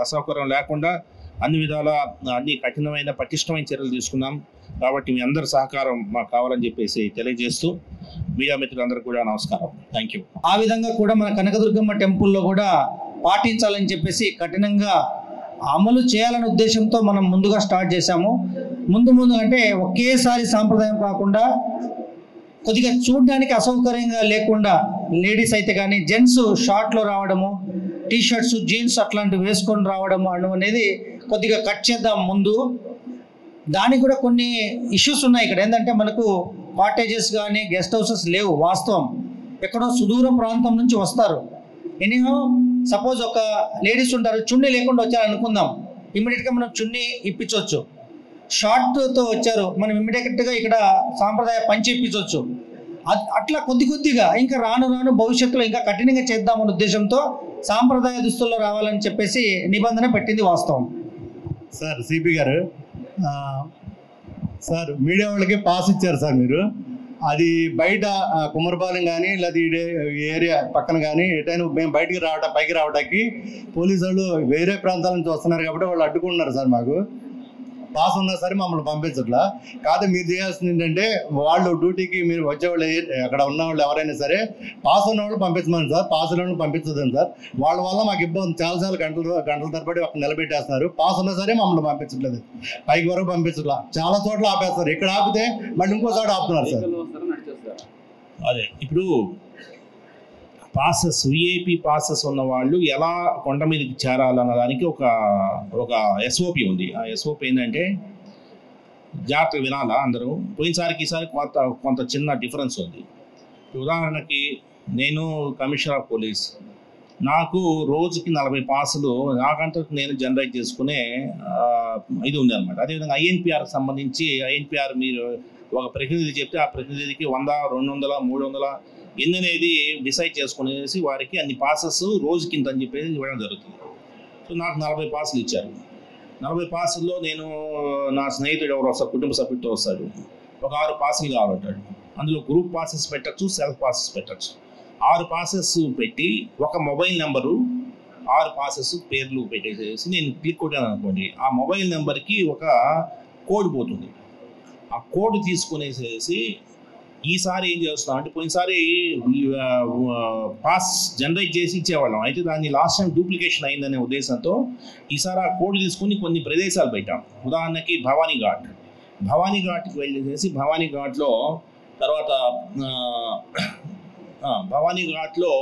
అసౌకర్యం లేకుండా అన్ని విధాల అన్ని కఠినమైన పటిష్టమైన చర్యలు తీసుకున్నాం. కాబట్టి మీ అందరి సహకారం మాకు కావాలని చెప్పేసి తెలియజేస్తూ మీడియా మిత్రులందరూ కూడా నమస్కారం. Thank you. ఆ విధంగా కూడా మన కనకదుర్గమ్మ టెంపుల్లో కూడా పాటించాలని చెప్పేసి కఠినంగా అమలు చేయాలనే ఉద్దేశంతో మనం ముందుగా స్టార్ట్ చేశాము. ముందు అంటే ఒకేసారి సాంప్రదాయం కాకుండా కొద్దిగా చూడడానికి అసౌకర్యంగా లేకుండా లేడీస్ అయితే కానీ జెంట్స్ షార్ట్లో రావడము, టీషర్ట్స్, జీన్స్ అట్లాంటివి వేసుకొని రావడము అనేది కొద్దిగా కట్ చేద్దాం ముందు. దానికి కూడా కొన్ని ఇష్యూస్ ఉన్నాయి ఇక్కడ. ఏంటంటే మనకు కాటేజెస్ కానీ గెస్ట్ హౌసెస్ లేవు. వాస్తవం, ఎక్కడో సుదూర ప్రాంతం నుంచి వస్తారు. ఎనీహో సపోజ్ ఒక లేడీస్ ఉంటారు, చున్నీ లేకుండా వచ్చారు అనుకుందాం, ఇమ్మీడియట్గా మనం చున్నీ ఇప్పించవచ్చు. షార్ట్తో వచ్చారు, మనం ఇమ్మీడియట్గా ఇక్కడ సాంప్రదాయ పంచి ఇప్పించవచ్చు. అట్లా కొద్దిగా ఇంకా రాను భవిష్యత్తులో ఇంకా కఠినంగా చేద్దామనే ఉద్దేశంతో సాంప్రదాయ దుస్తుల్లో రావాలని చెప్పేసి నిబంధన పెట్టింది వాస్తవం. సార్ సిపి గారు, సార్ మీడియా వాళ్ళకి పాస్ ఇచ్చారు సార్ మీరు. అది బయట కుమ్మరపాలెం కానీ లేదా ఏరియా పక్కన కానీ ఎటైనా మేము పైకి రావడానికి పోలీసు వాళ్ళు వేరే ప్రాంతాల నుంచి వస్తున్నారు కాబట్టి వాళ్ళు అడ్డుకుంటున్నారు సార్. మాకు పాస్ ఉన్నా సరే మమ్మల్ని పంపించట్లా. కాదు, మీరు చేయాల్సింది ఏంటంటే వాళ్ళు డ్యూటీకి మీరు వచ్చేవాళ్ళు అక్కడ ఉన్న వాళ్ళు ఎవరైనా సరే పాస్ ఉన్న వాళ్ళు పంపించమని సార్. పాస్ ఉన్న వాళ్ళు పంపించదని సార్. వాళ్ళ వల్ల మాకు ఇబ్బంది, చాలాసార్లు గంటల తరబడి ఒక నిలబెట్టేస్తున్నారు. పాస్ ఉన్నా సరే మమ్మల్ని పంపించట్లేదు, పైకి వరకు పంపించట్లా. చాలా చోట్ల ఆపేస్తారు. ఇక్కడ ఆపితే మళ్ళీ ఇంకో చోట ఆపుతున్నారు సార్. అదే ఇప్పుడు పాసెస్, VIP పాసెస్ ఉన్న వాళ్ళు ఎలా కొండ మీదకి చేరాలన్న దానికి ఒక SOP ఉంది. ఆ SOP ఏంటంటే జాగ్రత్తగా వినాలా అందరూ. పోయినసారికి ఈసారి కొంత చిన్న డిఫరెన్స్ ఉంది. ఉదాహరణకి నేను కమిషనర్ ఆఫ్ పోలీస్, నాకు రోజుకి 40 పాసులు నాకంటూ నేను జనరేట్ చేసుకునే ఇది ఉంది అనమాట. అదేవిధంగా INPRకి సంబంధించి INPR మీరు ఒక ప్రతినిధి చెప్తే ఆ ప్రతినిధికి 100, 200, 300 ఎన్ని అనేది డిసైడ్ చేసుకునేసి వారికి అన్ని పాసెస్ రోజుకి ఇంత అని చెప్పేసి ఇవ్వడం జరుగుతుంది. సో నాకు 40 పాసులు ఇచ్చారు. 40 పాసుల్లో నేను నా స్నేహితుడు ఎవరు వస్తారు, కుటుంబ సభ్యులతో వస్తాడు, ఒక 6 పాసులు కావాలంటాడు. అందులో గ్రూప్ పాసెస్ పెట్టచ్చు, సెల్ఫ్ పాసెస్ పెట్టచ్చు. 6 పాసెస్ పెట్టి ఒక మొబైల్ నెంబరు 6 పాసెస్ పేర్లు పెట్టేసేసి నేను క్లిక్ కొట్టాను అనుకోండి, ఆ మొబైల్ నెంబర్కి ఒక కోడ్ పోతుంది. ఆ కోడ్ తీసుకునేసేసి ఈసారి ఏం చేస్తున్నాం అంటే పోయినసారి పాస్ జనరేట్ చేసి ఇచ్చేవాళ్ళం, అయితే దాన్ని లాస్ట్ టైం డూప్లికేషన్ అయిందనే ఉద్దేశంతో ఈసారి ఆ కోడ్ తీసుకుని కొన్ని ప్రదేశాలు పెట్టాం. ఉదాహరణకి భవానీ ఘాట్కి వెళ్ళేసేసి భవానీ ఘాట్లో తర్వాత భవానీ ఘాట్లో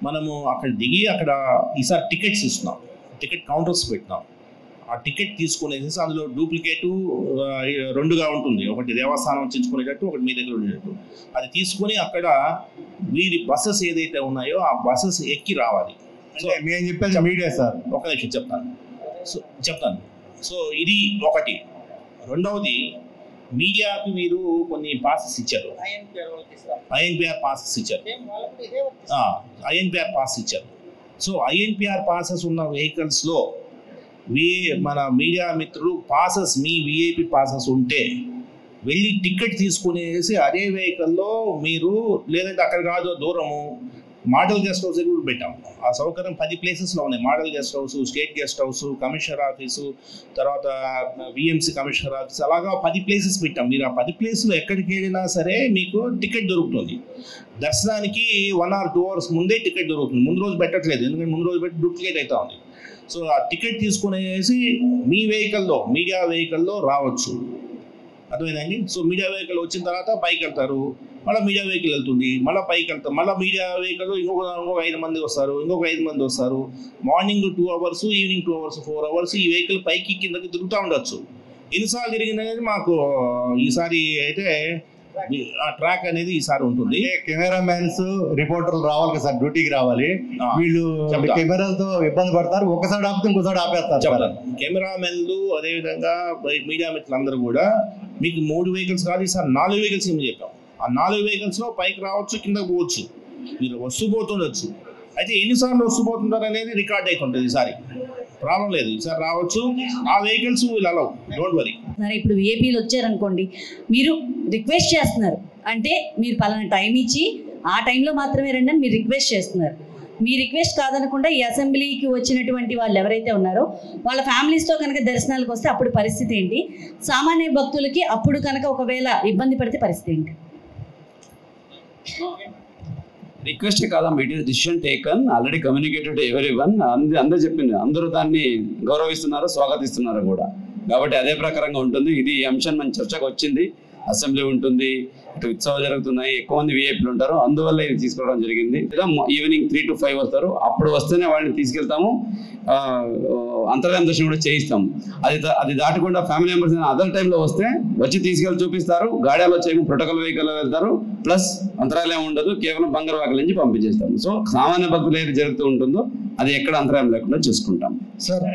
మనము అక్కడ దిగి అక్కడ ఈసారి టికెట్స్ ఇస్తున్నాం, టికెట్ కౌంటర్స్ పెట్టినాం. ఆ టికెట్ తీసుకునేసి అందులో డూప్లికేటు 2గా ఉంటుంది, ఒకటి దేవస్థానం చించుకునేటట్టు, ఒకటి మీ దగ్గర ఉండేటట్టు. అది తీసుకొని అక్కడ వీరి బస్సెస్ ఏదైతే ఉన్నాయో ఆ బస్సెస్ ఎక్కి రావాలి. సో మేము చెప్పేది మీడియా సార్, ఒక నిమిషం చెప్తాను. సో ఇది ఒకటి. రెండవది, మీడియాకి మీరు కొన్ని పాసెస్ ఇచ్చారు, ఐఎన్పిఆర్ పాసెస్ ఇచ్చారు. ఐఎన్పిఆర్ పాస్ ఇచ్చారు. సో ఐఎన్పిఆర్ పాసెస్ ఉన్న వెహికల్స్లో మన మీడియా మిత్రులు పాసెస్, మీ విఐపి పాసెస్ ఉంటే వెళ్ళి టికెట్ తీసుకునేసి అదే వెహికల్లో మీరు, లేదంటే అక్కడ కాదు దూరము మోడల్ గెస్ట్ హౌస్ కూడా పెట్టాం. ఆ సౌకర్యం 10 ప్లేసెస్లో ఉన్నాయి. Model guest house, state guest house, commissioner office, తర్వాత విఎంసి కమిషనర్ ఆఫీస్, అలాగా 10 ప్లేసెస్ పెట్టాం. మీరు ఆ 10 ప్లేసులు ఎక్కడికి వెళ్ళినా సరే మీకు టికెట్ దొరుకుతుంది. దర్శనానికి 1 or 2 hours ముందే టికెట్ దొరుకుతుంది. ముందు రోజు పెట్టట్లేదు, ఎందుకంటే ముందు రోజు పెట్టి డూప్లికేట్ అవుతా ఉంది. సో ఆ టికెట్ తీసుకునేసి మీ వెహికల్లో, మీడియా వెహికల్లో రావచ్చు. అర్థమైందండి? సో మీడియా వెహికల్ వచ్చిన తర్వాత పైకి వెళ్తారు, మళ్ళీ మీడియా వెహికల్ వెళ్తుంది, మళ్ళీ పైకి వెళ్తారు, మళ్ళీ మీడియా వెహికల్ ఇంకొక 5 మంది వస్తారు, ఇంకొక 5 మంది వస్తారు. Morning 2 hours, evening 2 hours, 4 hours ఈ వెహికల్ పైకి కిందకి తిరుగుతూ ఉండొచ్చు. ఎన్నిసార్లు తిరిగిందనేది మాకు ఈసారి అయితే ఆ ట్రాక్ అనేది ఈసారి ఉంటుంది. కెమెరామెన్స్, రిపోర్టర్లు రావాలి కదా సార్, డ్యూటీకి రావాలి. వీళ్ళు కెమెరాలతో ఇబ్బంది పడతారు, ఒకసారి ఆపితే ఇంకోసారి ఆపేస్తారు. చెప్తాను. కెమెరామెన్లు అదేవిధంగా మీడియా మిత్రులందరూ కూడా మీకు 3 వెహికల్స్ కాదు, ఈసారి 4 వెహికల్స్ ఏమి చెప్పాం. ఆ 4 వెహికల్స్లో పైకి రావచ్చు, కిందకు పోవచ్చు, మీరు వస్తుపోతుండొచ్చు. అయితే ఎన్నిసార్లు వస్తుపోతుంటారు అనేది రికార్డ్ అవుతుంటుంది. ఈసారి ప్రాబ్లం లేదు, ఈసారి రావచ్చు. ఆ వెహికల్స్ వీళ్ళు అలౌ, డోంట్ వరీ. ఇప్పుడు విఐపీలు వచ్చారనుకోండి, మీరు రిక్వెస్ట్ చేస్తున్నారు అంటే మీరు పలానా టైం ఇచ్చి ఆ టైంలో మాత్రమే రండి అని మీరు రిక్వెస్ట్ చేస్తున్నారు. మీ రిక్వెస్ట్ కాదనకుండా ఈ అసెంబ్లీకి వచ్చినటువంటి వాళ్ళు ఎవరైతే ఉన్నారో వాళ్ళ ఫ్యామిలీస్తో కనుక దర్శనాలకు వస్తే అప్పుడు పరిస్థితి ఏంటి? సామాన్య భక్తులకి అప్పుడు కనుక ఒకవేళ ఇబ్బంది పడితే పరిస్థితి ఏంటి? రిక్వెస్ట్ కాదమ్మా, it is decision taken, already communicated everyone. అందరూ చెప్పింది, అందరూ దాన్ని గౌరవిస్తున్నారు, స్వాగతిస్తున్నారు కూడా. కాబట్టి అదే ప్రకారంగా ఉంటుంది. ఇది అంశం మన చర్చకు వచ్చింది, అసెంబ్లీ ఉంటుంది, ఇటు ఉత్సవాలు జరుగుతున్నాయి, ఎక్కువ మంది విఐపీలు ఉంటారు, అందువల్ల ఇది తీసుకోవడం జరిగింది. ఈవినింగ్ 3 to 5 వస్తారు, అప్పుడు వస్తేనే వాళ్ళని తీసుకెళ్తాము, అంతర్యామ దర్శనం కూడా చేయిస్తాము. అది దాటకుండా ఫ్యామిలీ మెంబర్స్ అదర్ టైంలో వస్తే వచ్చి తీసుకెళ్ళి చూపిస్తారు. గాడియాలో వచ్చే ప్రోటోకాల్ వెహికల్లో వెళ్తారు, ప్లస్ అంతరాయం ఉండదు, కేవలం బంగారు వాకిల నుంచి పంపించేస్తాము. సో సామాన్య భక్తులు ఏది జరుగుతూ ఉంటుందో అది ఎక్కడ అంతరాయం లేకుండా చూసుకుంటాం. సార్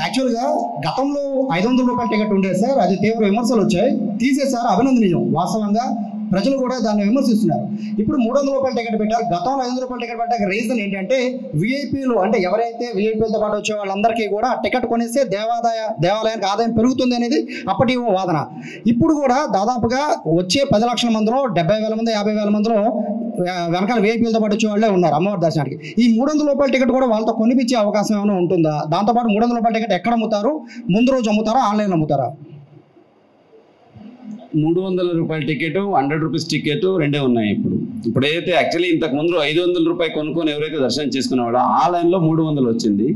యాక్చువల్గా గతంలో 500 రూపాయల టికెట్ ఉండేది సార్, అది తీవ్ర విమర్శలు వచ్చాయి, తీసేసారు, అభినందనీయం. వాస్తవంగా ప్రజలు కూడా దాన్ని విమర్శిస్తున్నారు. ఇప్పుడు 300 రూపాయల టికెట్ పెట్టారు. గతంలో 500 రూపాయల టికెట్ పెట్టాక రీజన్ ఏంటంటే విఐపీలు, అంటే ఎవరైతే విఐపీలతో పాటు వచ్చే వాళ్ళందరికీ కూడా టికెట్ కొనేస్తే దేవాలయానికి ఆదాయం పెరుగుతుంది అనేది అప్పటి వాదన. ఇప్పుడు కూడా దాదాపుగా వచ్చే 10 లక్షల మందిలో 70,000 మంది 50,000 మందిలో వెనకాల విఐపీలతో పాటు వచ్చే వాళ్ళే ఉన్నారు అమ్మవారి దర్శనానికి. ఈ 300 రూపాయల టికెట్ కూడా వాళ్ళతో కొనిపించే అవకాశం ఏమైనా ఉంటుందా? దాంతోపాటు 300 రూపాయల టికెట్ ఎక్కడ అమ్ముతారు? ముందు రోజు అమ్ముతారా, ఆన్లైన్లో అమ్ముతారా? 300 రూపాయల టికెట్, 100 రూపీస్ టికెట్ రెండే ఉన్నాయి. ఇప్పుడు ఏదైతే యాక్చువల్లీ ఇంతకు ముందు 500 రూపాయలు కొనుక్కొని ఎవరైతే దర్శనం చేసుకునేవాడో ఆ లైన్లో 300 వచ్చింది.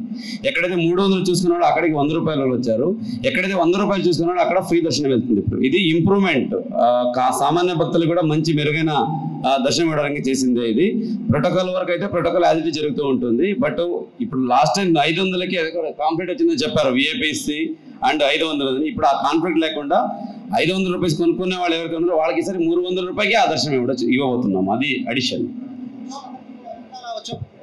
ఎక్కడైతే 300 చూసుకున్నాడో అక్కడికి 100 రూపాయలు వచ్చారు. ఎక్కడైతే 100 రూపాయలు చూసుకున్నాడో అక్కడ ఫ్రీ దర్శనం వెళ్తుంది. ఇప్పుడు ఇది ఇంప్రూవ్మెంట్, సామాన్య భక్తులు కూడా మంచి మెరుగైన దర్శనం ఇవ్వడానికి చేసిందే. ఇది ప్రోటోకాల్ వరకు అయితే ప్రోటోకాల్ యాజ్ ఇట్ జరుగుతూ ఉంటుంది. బట్ ఇప్పుడు లాస్ట్ టైం 500కి కాంప్లీట్ వచ్చిందని చెప్పారు విఐపీసీ అండ్ 500. ఇప్పుడు ఆ కాన్ఫ్లిక్ట్ లేకుండా 500 రూపాయలు కొనుక్కునే వాళ్ళు ఎవరైతే ఉన్నారో వాళ్ళకి ఈసారి 300 రూపాయలకి ఆ దర్శనం ఇవ్వబోతున్నాం. అది అడిషన్.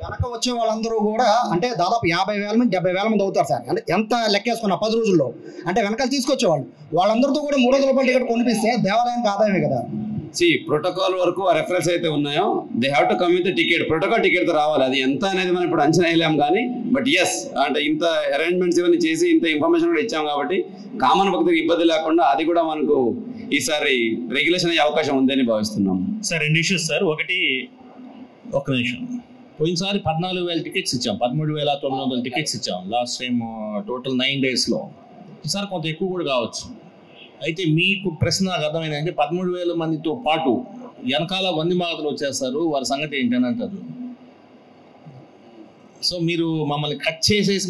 వెనక వచ్చే వాళ్ళందరూ కూడా అంటే దాదాపు 50,000 మంది 70,000 మంది అవుతారు సార్. అంటే ఎంత లెక్కేసుకున్నా 10 రోజుల్లో అంటే వెనకాల తీసుకొచ్చేవాళ్ళు వాళ్ళందరితో కూడా 300 రూపాయలు టికెట్ కొనిపిస్తే దేవాలయానికి ఆదాయమే కదా. ప్రోటోకాల్ వరకు ఆ రెఫరెన్స్ అయితే ఉన్నాయో they have to come with ticket, protocol టికెట్తో రావాలి. అది ఎంత అనేది మనం ఇప్పుడు అంచనా వేయలేం కానీ బట్ ఎస్ అంటే ఇంత అరేంజ్మెంట్స్ ఇవన్నీ చేసి ఇంత ఇన్ఫర్మేషన్ కూడా ఇచ్చాం కాబట్టి కామన్ భక్తులకు ఇబ్బంది లేకుండా అది కూడా మనకు ఈసారి రెగ్యులేషన్ అయ్యే అవకాశం ఉందని భావిస్తున్నాం. Sir 2 issues sir. ఒకటి ఒక్క నిమిషం, పోయినసారి 14,000 టికెట్స్ ఇచ్చాం, 13,900 టికెట్స్ ఇచ్చాం లాస్ట్ టైం టోటల్ 9 డేస్లో. ఈసారి కొంత ఎక్కువ కూడా కావచ్చు. అయితే మీకు ప్రశ్న నాకు అర్థమైందంటే 13,000 మందితో పాటు వెనకాల వంది మాగదులు వచ్చేస్తారు, వారి సంగతి ఏంటని అంటారు. సో మీరు మమ్మల్ని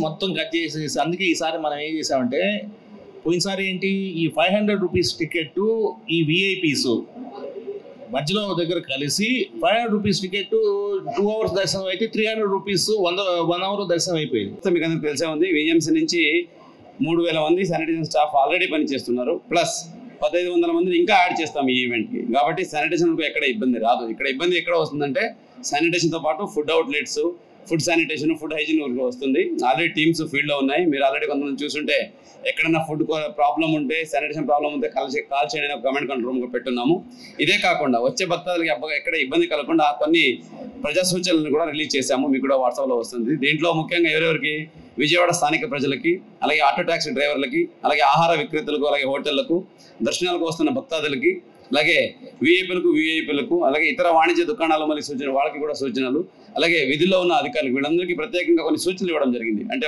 మొత్తం కట్ చేసేసి అందుకే ఈసారి మనం ఏం చేసామంటే పోయినసారి ఏంటి ఈ 500 రూపీస్ టికెట్ ఈ విఐపీస్ మధ్యలో దగ్గర కలిసి 500 రూపీస్ టికెట్ 2 hours దర్శనం అయితే 300 రూపీస్ 1 hour దర్శనం అయిపోయింది. మీకు అందరికి తెలిసే ఉంది విఎంసీ నుంచి 3,000 మంది శానిటేషన్ స్టాఫ్ ఆల్రెడీ పనిచేస్తున్నారు, ప్లస్ 1,500 మందిని ఇంకా యాడ్ చేస్తాం ఈ ఈవెంట్కి. కాబట్టి శానిటేషన్కు ఎక్కడ ఇబ్బంది రాదు. ఇక్కడ ఇబ్బంది ఎక్కడ వస్తుందంటే శానిటేషన్తో పాటు food outlets, food sanitation, food hygiene వస్తుంది. ఆల్రెడీ టీమ్స్ ఫీల్డ్లో ఉన్నాయి. మీరు ఆల్రెడీ కొంతమంది చూస్తుంటే ఎక్కడైనా ఫుడ్ ప్రాబ్లం ఉంటే, శానిటేషన్ ప్రాబ్లం ఉంటే కాల్ చేయండి ఒక కమెంట్ కంట్రోల్ రూమ్గా పెట్టున్నాము. ఇదే కాకుండా వచ్చే భక్తులకి ఎక్కడ ఇబ్బంది కలగకుండా కొన్ని ప్రజా సూచనలను కూడా రిలీజ్ చేశాము, మీకు కూడా వాట్సాప్లో వస్తుంది. దీంట్లో ముఖ్యంగా ఎవరెవరికి విజయవాడ స్థానిక ప్రజలకి, అలాగే ఆటో ట్యాక్సీ డ్రైవర్లకి, అలాగే ఆహార విక్రేతలకు, అలాగే హోటళ్లకు, దర్శనాలకు వస్తున్న భక్తాదులకి, అలాగే విఐపీలకు, అలాగే ఇతర వాణిజ్య దుకాణాల మళ్ళీ సూచన వాళ్ళకి కూడా సూచనలు, అలాగే విధుల్లో ఉన్న అధికారులకు వీళ్ళందరికీ ప్రత్యేకంగా కొన్ని సూచనలు ఇవ్వడం జరిగింది. అంటే